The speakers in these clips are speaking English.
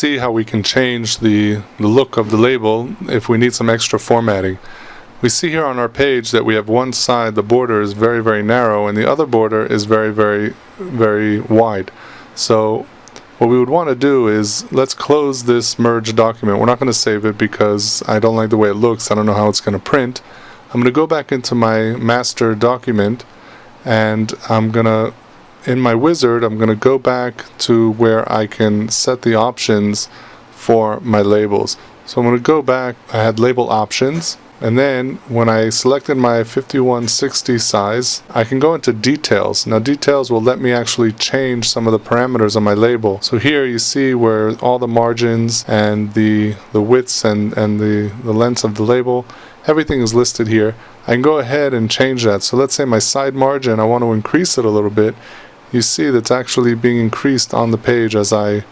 see how we can change the look of the label if we need some extra formatting. We see here on our page that we have one side, the border is very, very narrow, and the other border is very, very, very wide. So what we would want to do is, let's close this merged document. We're not going to save it because I don't like the way it looks. I don't know how it's going to print. I'm going to go back into my master document, and I'm going to, in my wizard, I'm going to go back to where I can set the options for my labels. So I'm going to go back, I had label options, and then when I selected my 5160 size, I can go into details. Now details will let me actually change some of the parameters on my label. So here you see where all the margins and the widths and the lengths of the label, everything is listed here. I can go ahead and change that. So let's say my side margin, I want to increase it a little bit. You see that's actually being increased on the page as I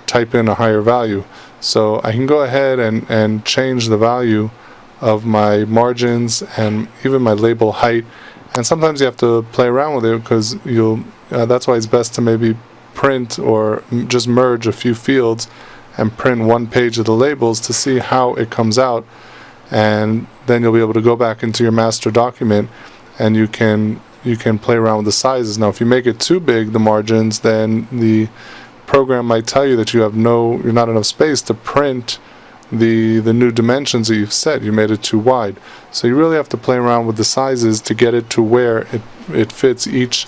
type in a higher value. So I can go ahead and change the value of my margins and even my label height. And sometimes you have to play around with it because that's why it's best to maybe print or just merge a few fields and print one page of the labels to see how it comes out. And then you'll be able to go back into your master document and you can play around with the sizes. Now if you make it too big, the margins, then the program might tell you that you're not enough space to print the new dimensions that you've set. You made it too wide. So you really have to play around with the sizes to get it to where it fits each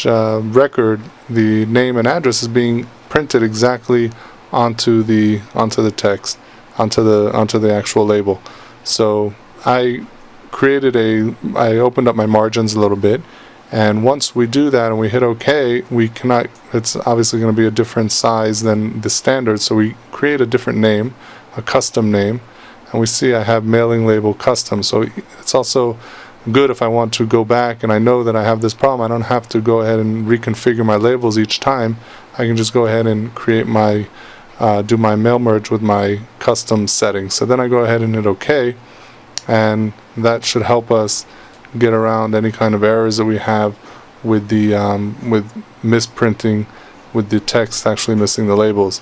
record. The name and address is being printed exactly onto the text, onto the actual label. So I opened up my margins a little bit, and once we do that and we hit OK, it's obviously going to be a different size than the standard, so we create a different name, a custom name, and we see I have mailing label custom. So it's also good if I want to go back and I know that I have this problem. I don't have to go ahead and reconfigure my labels each time. I can just go ahead and create do my mail merge with my custom settings. So then I go ahead and hit OK, and that should help us get around any kind of errors that we have with the with misprinting, with the text actually missing the labels.